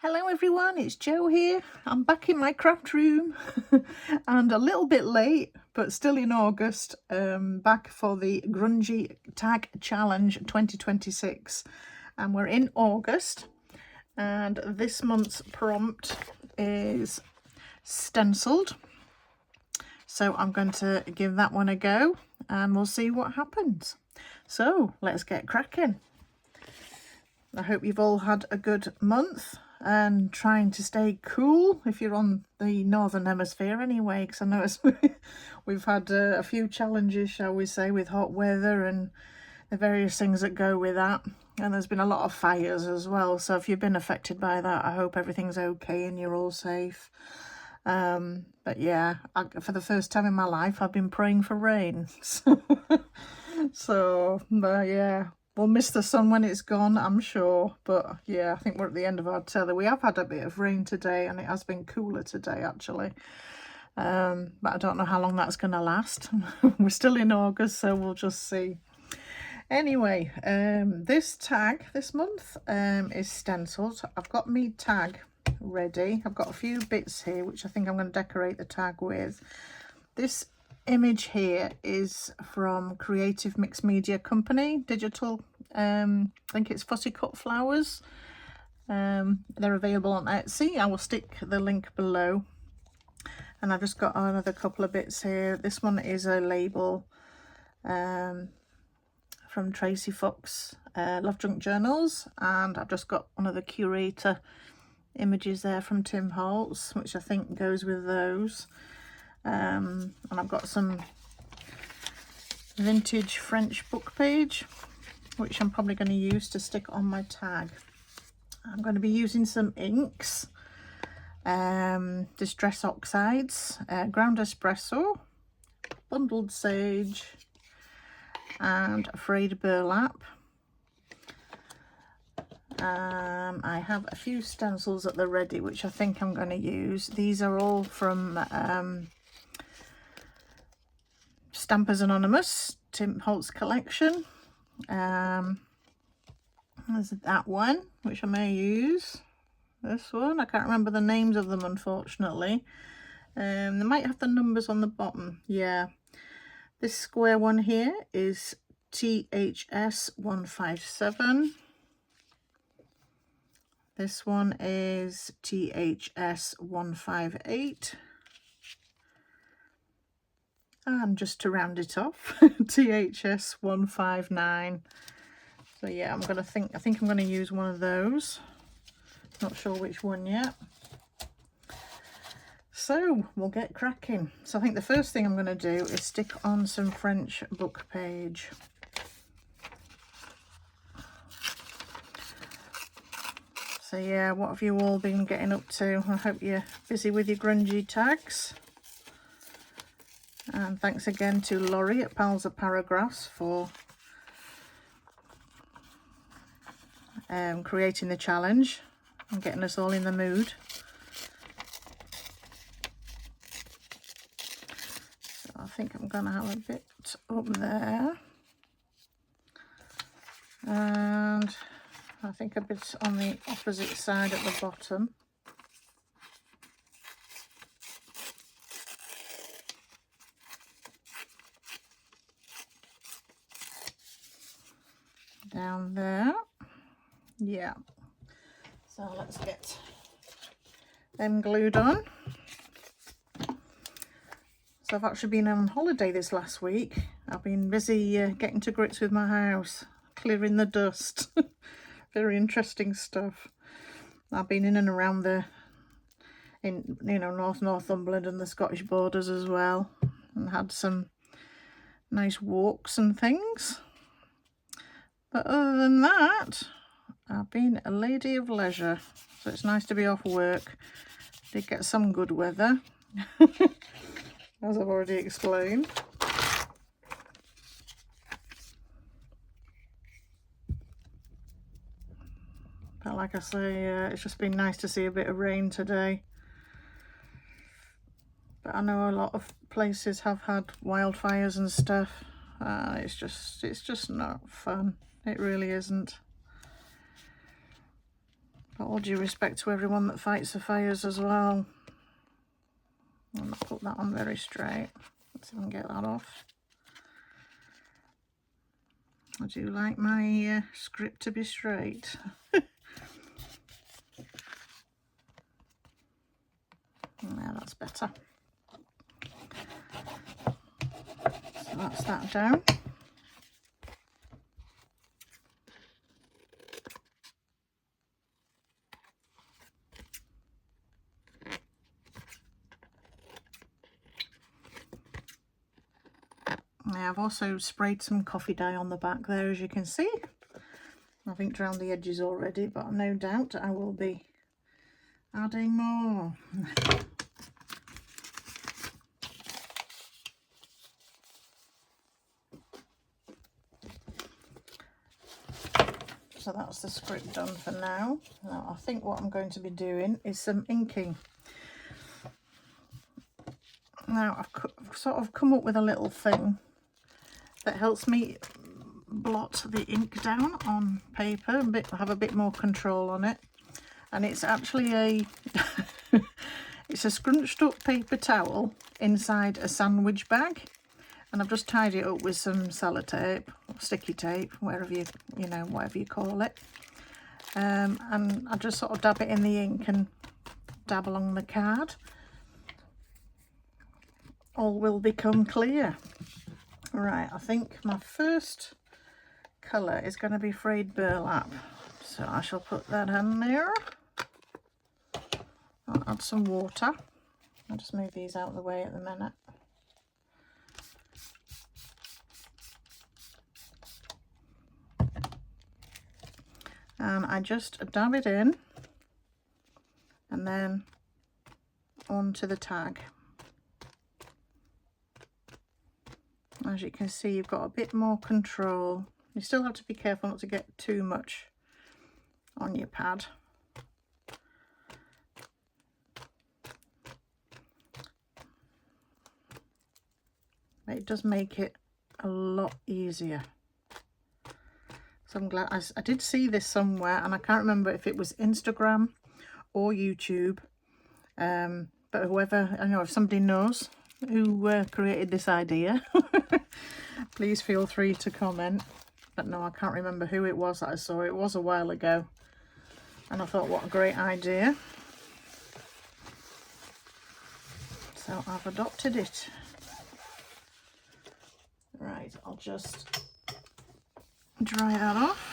Hello everyone, it's Jo here. I'm back in my craft room and a little bit late, but still in August, back for the Grungy Tag Challenge 2026. And we're in August, and this month's prompt is Stenciled. So I'm going to give that one a go and we'll see what happens. So let's get cracking. I hope you've all had a good month and trying to stay cool if you're on the northern hemisphere anyway, because I know we've had a few challenges, shall we say, with hot weather and the various things that go with that, and there's been a lot of fires as well. So if you've been affected by that, I hope everything's okay and you're all safe. But yeah, for the first time in my life I've been praying for rain. But yeah, we'll miss the sun when it's gone, I'm sure. But yeah, I think we're at the end of our tether. We have had a bit of rain today and it has been cooler today actually. But I don't know how long that's going to last. We're still in August, so we'll just see. Anyway, this tag this month is stenciled. I've got me tag ready. I've got a few bits here which I think I'm going to decorate the tag with. This image here is from Creative Mixed Media Company, digital. I think it's Fussy cut flowers. They're available on Etsy. I will stick the link below. And I've just got another couple of bits here. This one is a label from Tracy Fox, Love Junk Journals, and I've just got one of the curator images there from Tim Holtz, which I think goes with those. And I've got some vintage French book page, which I'm probably going to use to stick on my tag. I'm going to be using some inks, Distress Oxides, ground espresso, bundled sage, and frayed burlap. I have a few stencils at the ready, which I think I'm going to use. These are all from Stampers Anonymous, Tim Holtz collection. There's that one, which I may use. This one, I can't remember the names of them, unfortunately. They might have the numbers on the bottom. Yeah. This square one here is THS 157. This one is THS 158. And just to round it off, THS 159. So yeah, I think I'm going to use one of those. Not sure which one yet. So we'll get cracking. So I think the first thing I'm going to do is stick on some French book page. So yeah, what have you all been getting up to? I hope you're busy with your grungy tags. And thanks again to Laurie at Pals of Paragraphs for creating the challenge and getting us all in the mood. So I think I'm going to have a bit up there. And I think a bit on the opposite side at the bottom. Down there. Yeah. So let's get them glued on. So I've actually been on holiday this last week. I've been busy getting to grips with my house, clearing the dust. Very interesting stuff. I've been in and around North Northumberland and the Scottish borders as well, and had some nice walks and things. But other than that, I've been a lady of leisure, so it's nice to be off work. Did get some good weather, as I've already explained. But like I say, it's just been nice to see a bit of rain today. But I know a lot of places have had wildfires and stuff. It's just not fun. It really isn't. But all due respect to everyone that fights the fires as well. I'm not put that on very straight. Let's see if I can get that off. I do like my script to be straight. Yeah, that's better. So that's that down. Now I've also sprayed some coffee dye on the back there, as you can see. I've inked around the edges already, but no doubt I will be adding more. So that's the script done for now. Now I think what I'm going to be doing is some inking. Now I've sort of come up with a little thing that helps me blot the ink down on paper, have a bit more control on it. And it's actually a it's a scrunched up paper towel inside a sandwich bag, and I've just tied it up with some sellotape or sticky tape, wherever you know, whatever you call it. And I just sort of dab it in the ink and dab along the card. All will become clear. Right, I think my first colour is going to be frayed burlap, so I shall put that in there. I'll add some water. I'll just move these out of the way at the minute. And I just dab it in and then onto the tag. As you can see, you've got a bit more control. You still have to be careful not to get too much on your pad. But it does make it a lot easier. So I'm glad I did see this somewhere, and I can't remember if it was Instagram or YouTube. But whoever, I know if somebody knows who created this idea, please feel free to comment. But no, I can't remember who it was that I saw. It was a while ago, and I thought, what a great idea. So I've adopted it. Right, I'll just dry that off.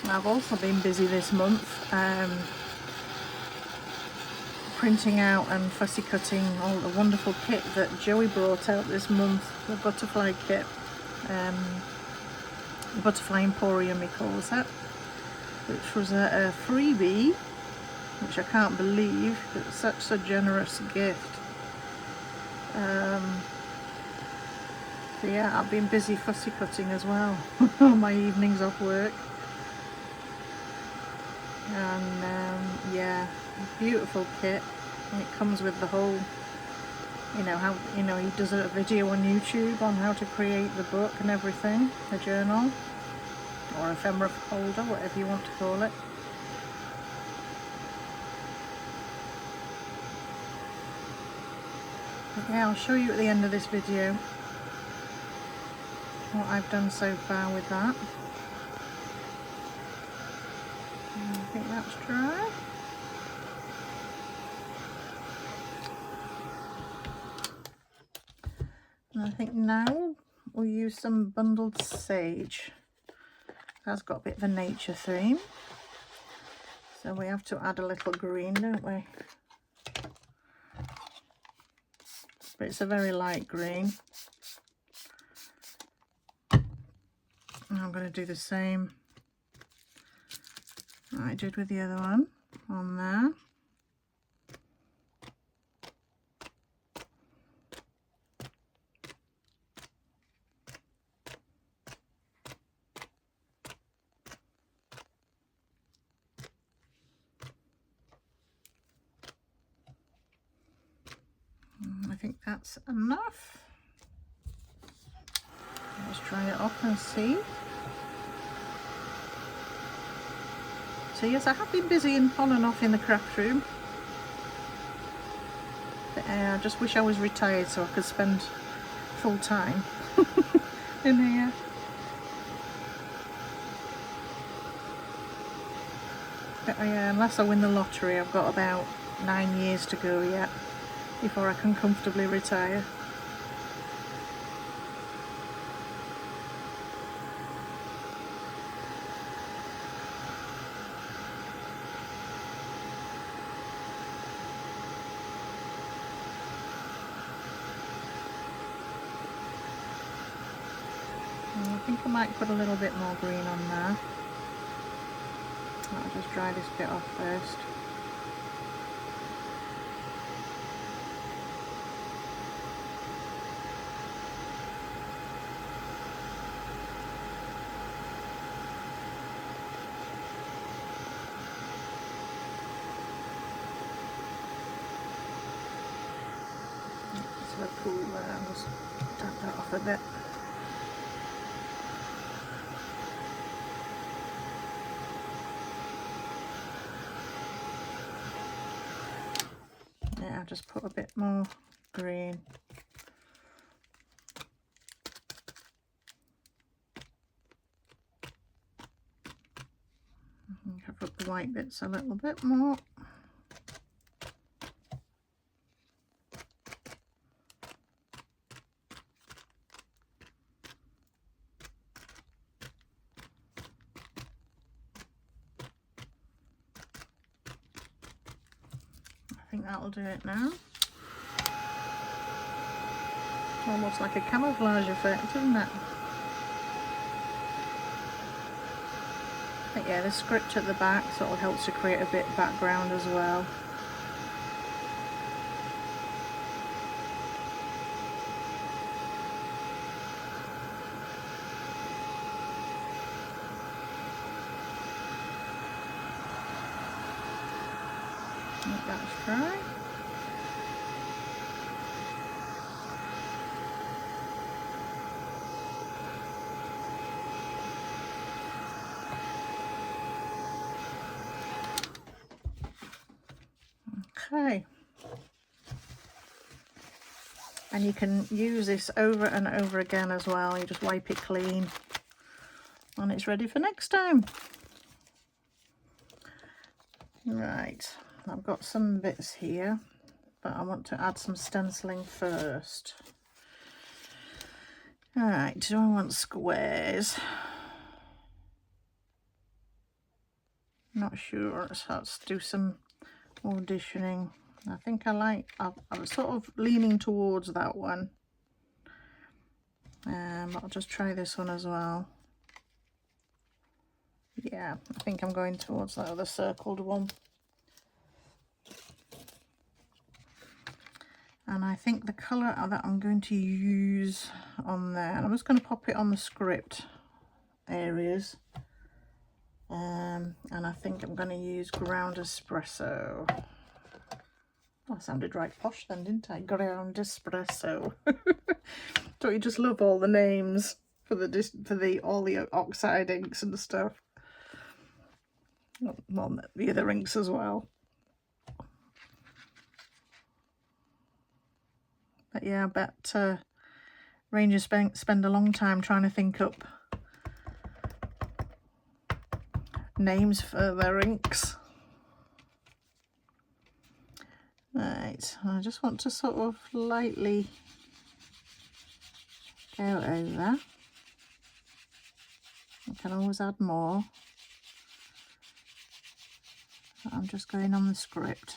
I've also been busy this month printing out and fussy cutting all the wonderful kit that Joey brought out this month, the butterfly kit, the Butterfly Emporium he calls it, which was a freebie, which I can't believe. It's such a generous gift. So yeah, I've been busy fussy cutting as well on my evenings off work. And yeah, beautiful kit. And it comes with the whole, you know, how, you know, he does a video on YouTube on how to create the book and everything, the journal or ephemera folder, whatever you want to call it. But yeah, I'll show you at the end of this video what I've done so far with that. And I think that's dry. And I think now we'll use some bundled sage. That's got a bit of a nature theme, so we have to add a little green, don't we? But it's a very light green. And I'm going to do the same that I did with the other one on there. I think that's enough. just dry it off and see. So yes, I have been busy and on and off in the craft room. But, I just wish I was retired so I could spend full time in here. But unless I win the lottery, I've got about 9 years to go yet before I can comfortably retire. I think I might put a little bit more green on there. I'll just dry this bit off first. It's a bit cool there, I'll just dab that off a bit. I'll just put a bit more green. Cover up the white bits a little bit more. I think that'll do it now. Almost like a camouflage effect, isn't it? But yeah, the script at the back sort of helps to create a bit of background as well. Let that dry. Okay, and you can use this over and over again as well. You just wipe it clean and it's ready for next time. Right, I've got some bits here, but I want to add some stenciling first. All right, do I want squares? Not sure. Let's do some auditioning. I think I was sort of leaning towards that one. I'll just try this one as well. Yeah, I think I'm going towards that other circled one. And I think the colour that I'm going to use on there, I'm just going to pop it on the script areas. And I think I'm going to use ground espresso. Oh, I sounded right posh then, didn't I? Ground espresso. Don't you just love all the names for all the oxide inks and stuff? Well, the other inks as well. But yeah, I bet Rangers spend a long time trying to think up names for their inks. Right, I just want to sort of lightly go over. I can always add more. I'm just going on the script.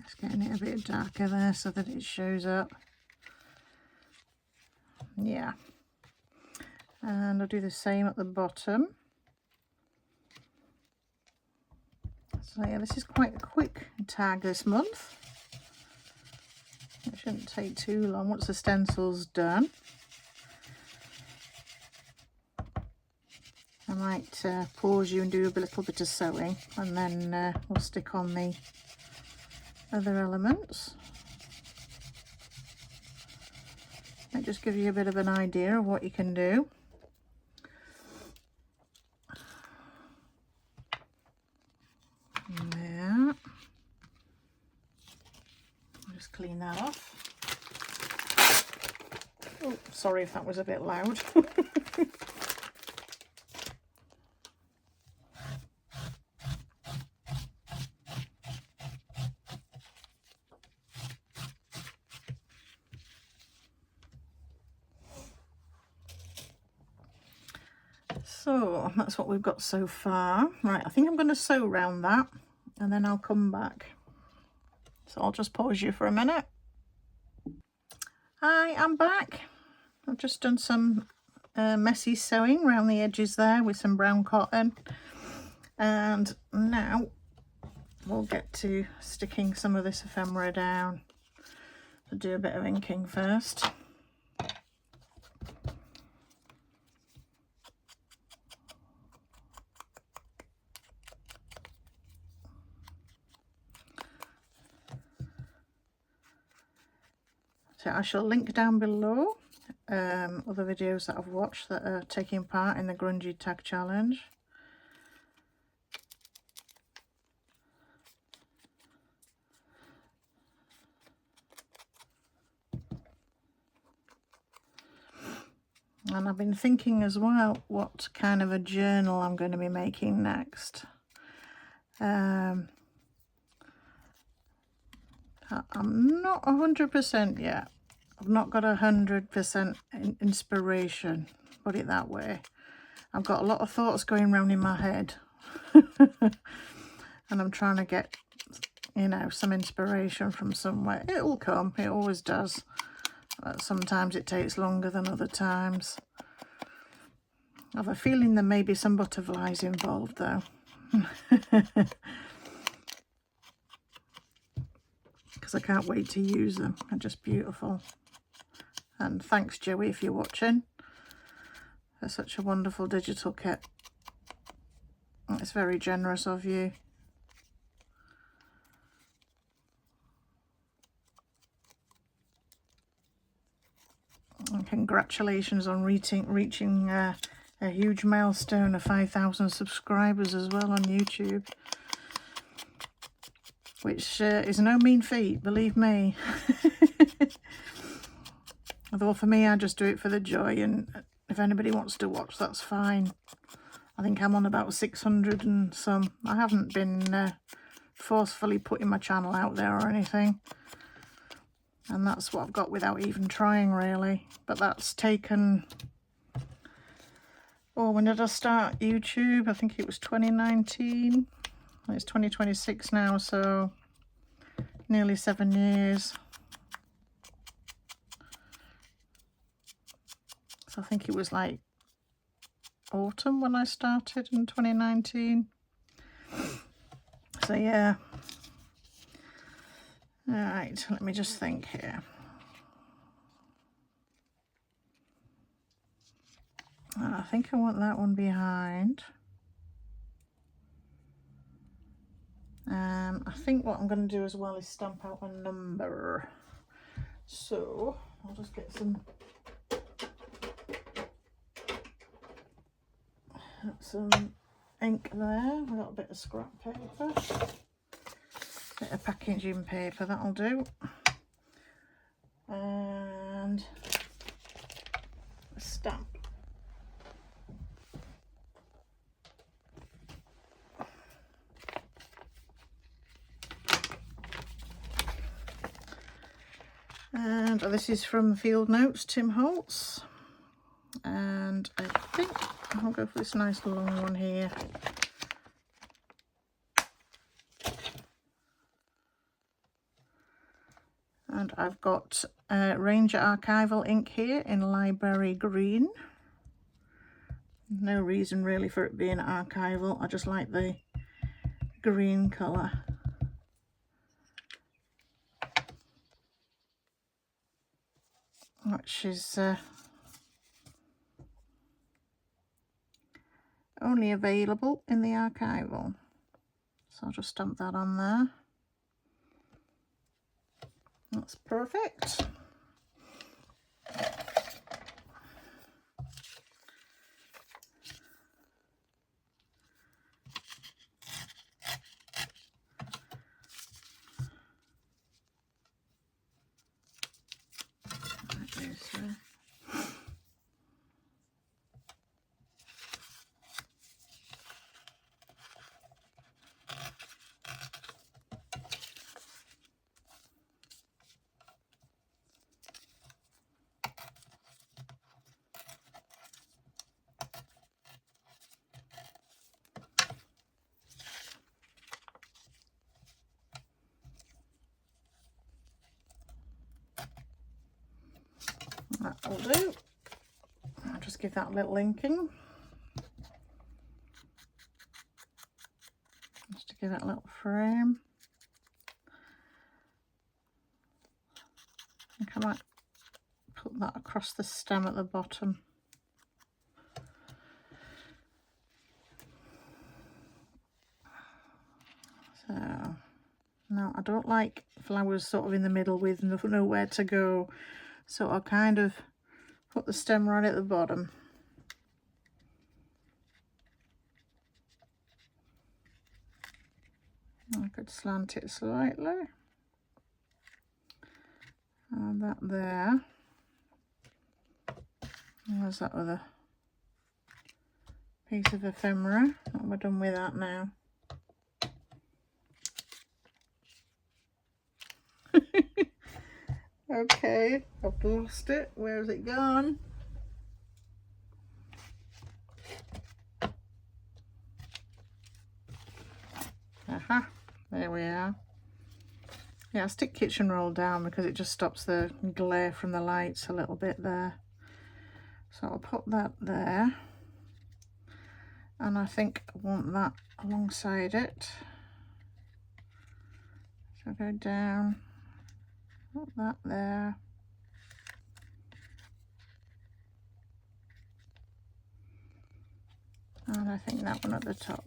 Just getting it a bit darker there so that it shows up. Yeah. And I'll do the same at the bottom. So yeah, this is quite a quick tag this month, which shouldn't take too long once the stencil's done. I might pause you and do a little bit of sewing, and then we'll stick on the other elements. Might just give you a bit of an idea of what you can do. There. I'll just clean that off. Oh, sorry if that was a bit loud. So that's what we've got so far. Right, I think I'm going to sew around that and then I'll come back. So I'll just pause you for a minute. Hi, I'm back. I've just done some messy sewing around the edges there with some brown cotton. And now we'll get to sticking some of this ephemera down. I'll do a bit of inking first. So I shall link down below other videos that I've watched that are taking part in the grungy tag challenge. And I've been thinking as well what kind of a journal I'm going to be making next. I'm not 100% yet. I've not got 100% inspiration, put it that way. I've got a lot of thoughts going around in my head. And I'm trying to get, you know, some inspiration from somewhere. It'll come, it always does. Sometimes it takes longer than other times. I have a feeling there may be some butterflies involved though. Because I can't wait to use them. They're just beautiful. And thanks Joey if you're watching. For such a wonderful digital kit. It's very generous of you. And congratulations on reaching a huge milestone of 5,000 subscribers as well on YouTube. Which is no mean feat, believe me. Although for me, I just do it for the joy, and if anybody wants to watch, that's fine. I think I'm on about 600 and some. I haven't been forcefully putting my channel out there or anything. And that's what I've got without even trying, really. But that's taken... Oh, when did I start YouTube? I think it was 2019. It's 2026 now, so nearly 7 years. So I think it was like autumn when I started in 2019. So yeah. Alright, let me just think here. I think I want that one behind. I think what I'm going to do as well is stamp out a number. So I'll just get some ink there. I've got a bit of scrap paper, bit of packaging paper, that'll do, and a stamp. And this is from Field Notes, Tim Holtz. And I think I'll go for this nice long one here. And I've got Ranger Archival ink here in Library Green. No reason really for it being archival, I just like the green colour. which is only available in the archival. So I'll just stamp that on there. That's perfect. That will do. I'll just give that a little linking. Just to give it a little frame. I think I might put that across the stem at the bottom. So, now I don't like flowers sort of in the middle with nowhere to go. So I'll kind of put the stem right at the bottom. I could slant it slightly. And that there. There's that other piece of ephemera. We're done with that now. Okay, I've lost it. Where has it gone? Aha, there we are. Yeah, I stick kitchen roll down because it just stops the glare from the lights a little bit there. So I'll put that there. And I think I want that alongside it. So go down. Put that there. And I think that one at the top.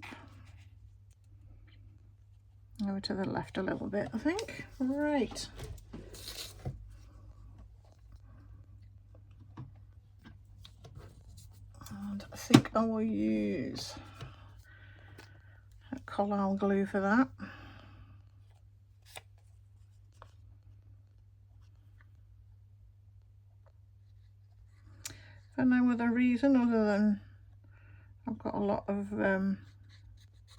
Over to the left a little bit, I think. Right. And I think I will use a collal glue for that. For no other reason other than I've got a lot of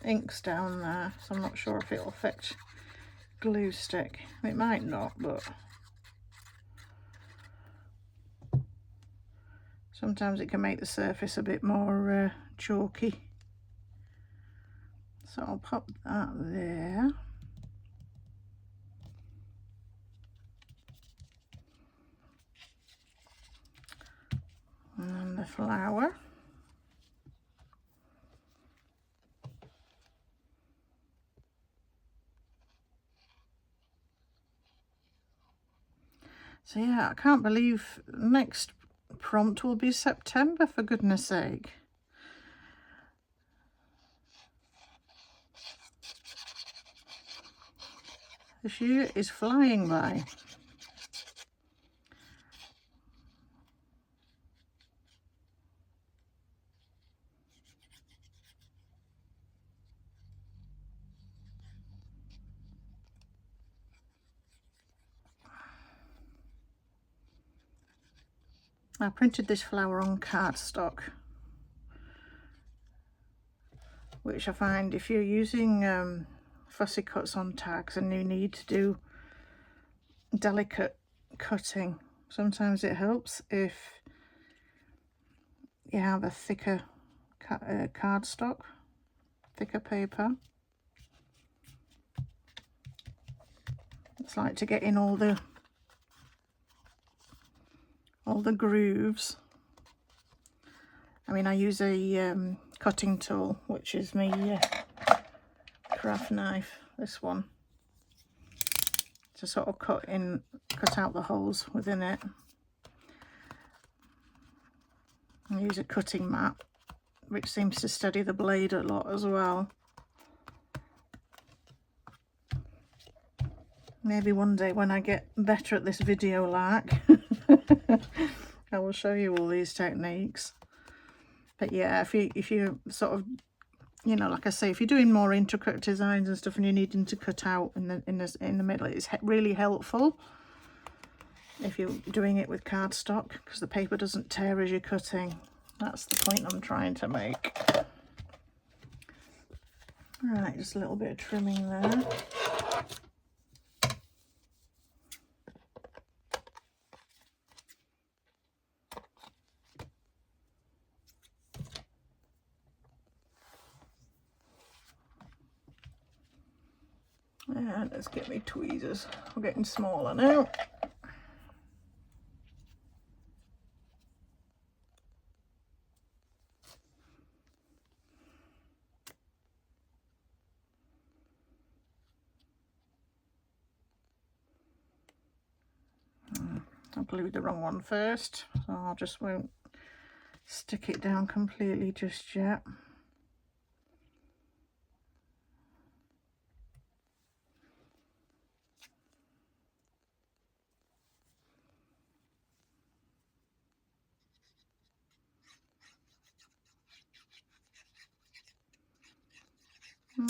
inks down there, so I'm not sure if it'll affect glue stick. It might not, but sometimes it can make the surface a bit more chalky. So I'll pop that there. And the flower. So yeah, I can't believe next prompt will be September, for goodness sake. This year is flying by. I printed this flower on cardstock, which I find if you're using fussy cuts on tags and you need to do delicate cutting, sometimes it helps if you have a thicker cardstock, thicker paper. It's like to get in all the grooves. I mean, I use a cutting tool, which is my craft knife, this one, to sort of cut out the holes within it. I use a cutting mat, which seems to steady the blade a lot as well. Maybe one day when I get better at this video like, I will show you all these techniques. But yeah, if you sort of, you know, like I say, if you're doing more intricate designs and stuff and you're needing to cut out in the middle, it's really helpful if you're doing it with cardstock, because the paper doesn't tear as you're cutting. That's the point I'm trying to make. Right, just a little bit of trimming there. And let's get me tweezers. We're getting smaller now. I glued the wrong one first, so I just won't stick it down completely just yet.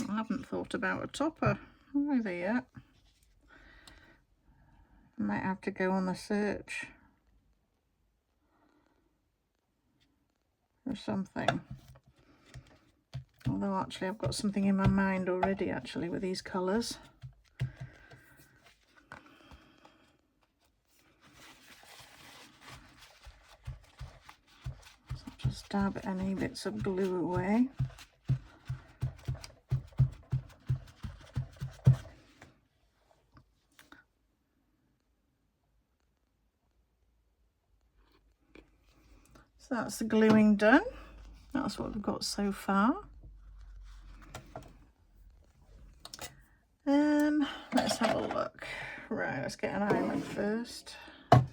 I haven't thought about a topper either yet. I might have to go on the search for something. Although actually I've got something in my mind already actually with these colours. So I'll just dab any bits of glue away. So that's the gluing done. That's what we've got so far. Let's have a look. Right, let's get an island first. A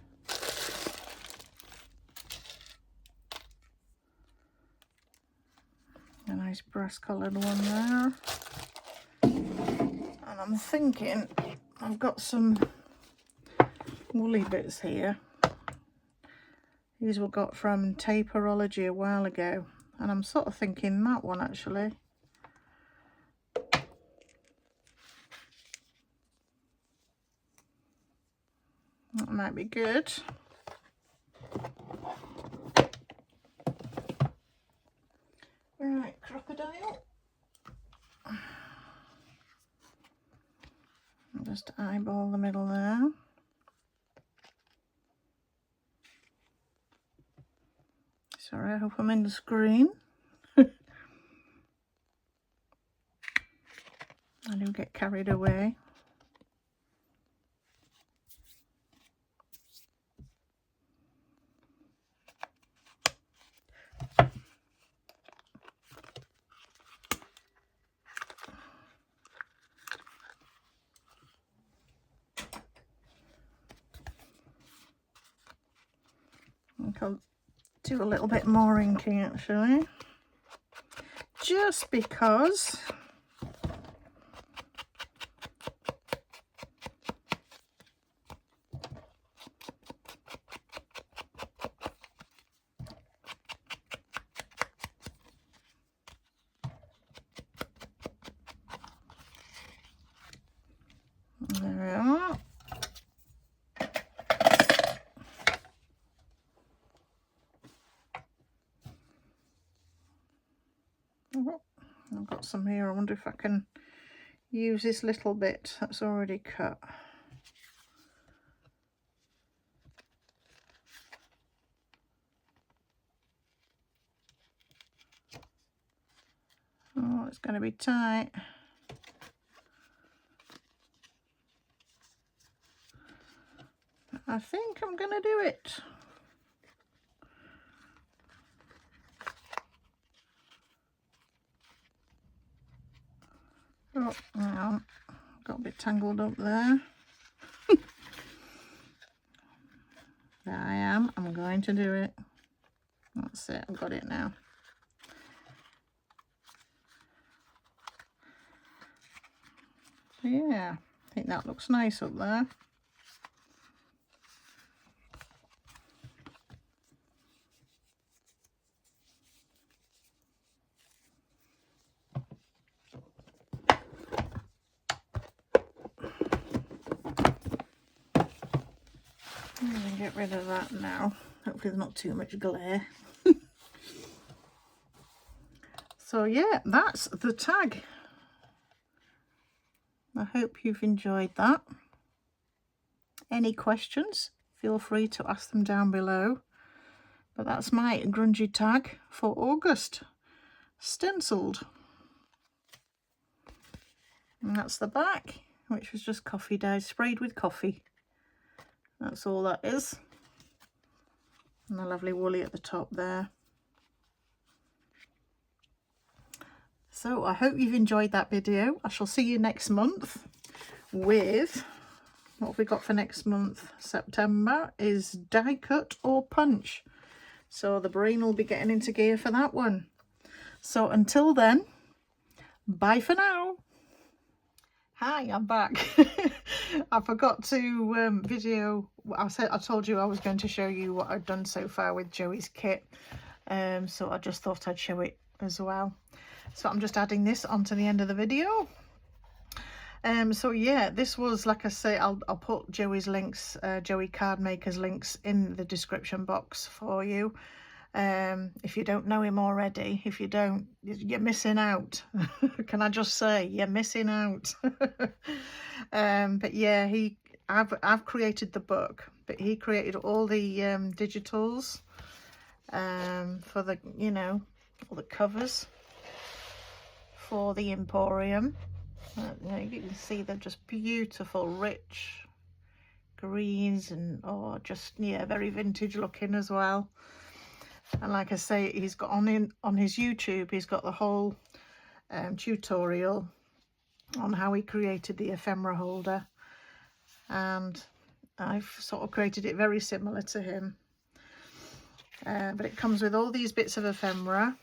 nice brass coloured one there. And I'm thinking I've got some woolly bits here. These were got from Taperology a while ago, and I'm sort of thinking that one actually. That might be good. Right, crocodile. I'll just eyeball the middle there. Sorry, I hope I'm in the screen. I do get carried away. I'll do a little bit more inking actually, just because there we are. I've got some here. I wonder if I can use this little bit that's already cut. Oh, it's going to be tight. I think I'm going to do it. Oh, hang on. Got a bit tangled up there. There I am. I'm going to do it. That's it, I've got it now. Yeah, I think that looks nice up there. Get rid of that now. Hopefully there's not too much glare. So yeah, that's the tag. I hope you've enjoyed that. Any questions, feel free to ask them down below. But that's my grungy tag for August. Stenciled. And that's the back, which was just coffee dye sprayed with coffee. That's all that is. And the lovely woolly at the top there. So I hope you've enjoyed that video. I shall see you next month with, what have we got for next month? September is die cut or punch. So the brain will be getting into gear for that one. So until then, bye for now. Hi, I'm back. I forgot to video. I told you I was going to show you what I'd done so far with Joey's kit. So I just thought I'd show it as well. So I'm just adding this onto the end of the video. So yeah, this was, like I say, I'll put Joey's links, Joey Card Maker's links in the description box for you. If you don't know him already, if you don't, you're missing out. Can I just say, you're missing out. But yeah, I've created the book, but he created all the digitals for the, you know, all the covers for the Emporium. You can see they're just beautiful, rich greens, and just, yeah, very vintage looking as well. And like I say, he's got on his YouTube, he's got the whole tutorial on how he created the ephemera holder, and I've sort of created it very similar to him, but it comes with all these bits of ephemera.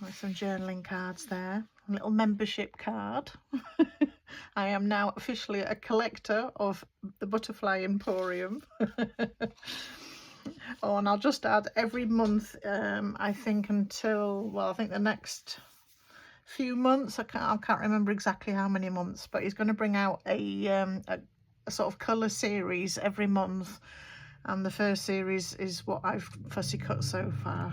With some journaling cards there, a little membership card. I am now officially a collector of the Butterfly Emporium. Oh, and I'll just add every month, I think until, well, I think the next few months, I can't remember exactly how many months, but he's going to bring out a sort of colour series every month, and the first series is what I've fussy cut so far.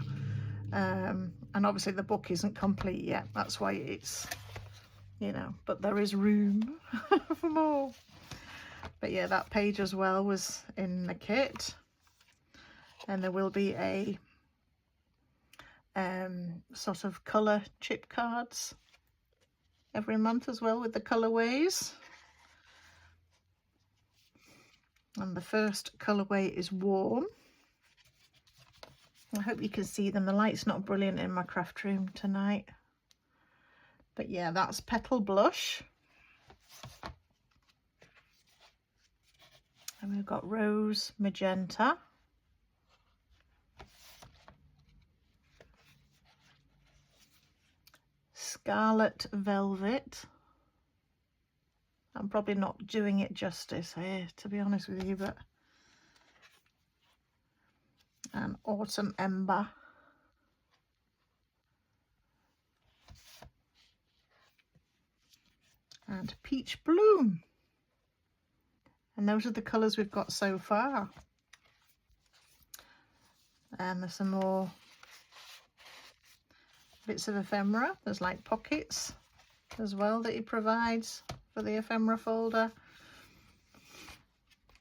And obviously the book isn't complete yet, that's why it's, you know, but there is room for more. But yeah, that page as well was in the kit, and there will be a sort of colour chip cards every month as well with the colourways. And the first colourway is Warm. I hope you can see them. The light's not brilliant in my craft room tonight. But yeah, that's Petal Blush. And we've got Rose Magenta. Scarlet Velvet. I'm probably not doing it justice here, to be honest with you, but... and Autumn Ember. And Peach Bloom. And those are the colours we've got so far. And there's some more bits of ephemera. There's like pockets as well that he provides for the ephemera folder.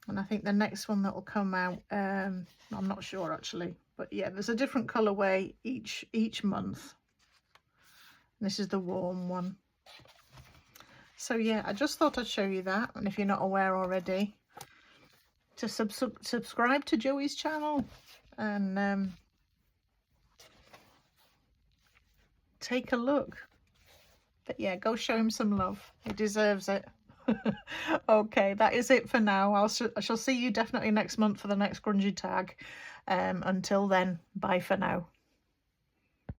And I think the next one that will come out, I'm not sure actually, but yeah, there's a different colourway each month. And this is the Warm one. So yeah, I just thought I'd show you that, and if you're not aware already, to subscribe to Joey's channel and take a look. But yeah, go show him some love. He deserves it. Okay, that is it for now. I shall see you definitely next month for the next grungy tag. Until then, bye for now.